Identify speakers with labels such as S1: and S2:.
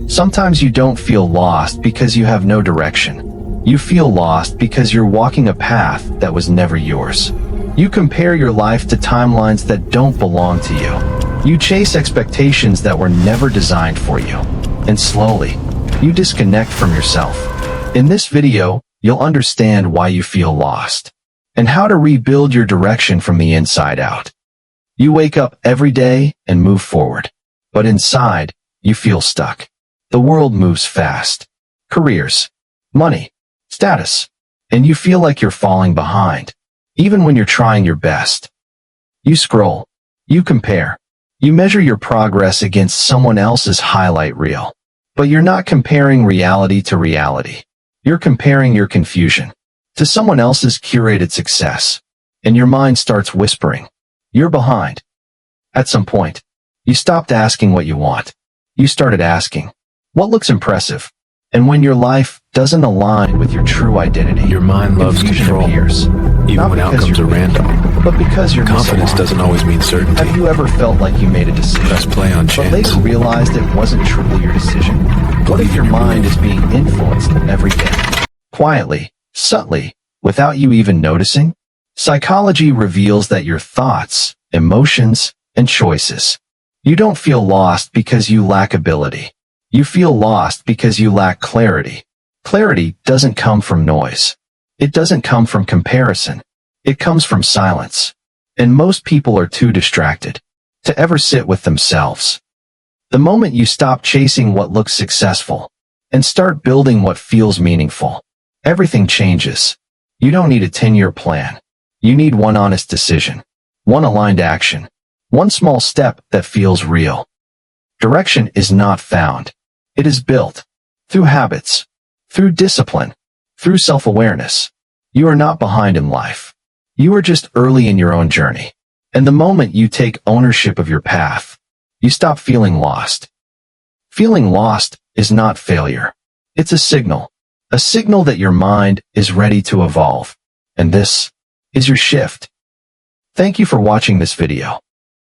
S1: Sometimes you don't feel lost because you have no direction. You feel lost because you're walking a path that was never yours. You compare your life to timelines that don't belong to you. You chase expectations that were never designed for you. And slowly, you disconnect from yourself. In this video, you'll understand why you feel lost and how to rebuild your direction from the inside out. You wake up every day and move forward, but inside, you feel stuck. The world moves fast. Careers, money, status, and you feel like you're falling behind, even when you're trying your best. You scroll, you compare, you measure your progress against someone else's highlight reel. But you're not comparing reality to reality. You're comparing your confusion to someone else's curated success. And your mind starts whispering, you're behind. At some point, you stopped asking what you want. You started asking, what looks impressive? And when your life doesn't align with your true identity,
S2: your mind loves control,
S1: appears,
S2: even when outcomes are random.
S1: But because you're
S2: confidence doesn't always mean certainty.
S1: Have you ever felt like you made a decision,
S2: press play on chance,
S1: but later realized it wasn't truly your decision? What if your mind is being influenced every day, quietly, subtly, without you even noticing? Psychology reveals that your thoughts, emotions, and choices. You don't feel lost because you lack ability. You feel lost because you lack clarity. Clarity doesn't come from noise. It doesn't come from comparison. It comes from silence. And most people are too distracted to ever sit with themselves. The moment you stop chasing what looks successful and start building what feels meaningful, everything changes. You don't need a 10-year plan. You need one honest decision, one aligned action, one small step that feels real. Direction is not found. It is built through habits, through discipline, through self-awareness. You are not behind in life. You are just early in your own journey. And the moment you take ownership of your path, you stop feeling lost. Feeling lost is not failure. It's a signal that your mind is ready to evolve. And this is your shift. Thank you for watching this video.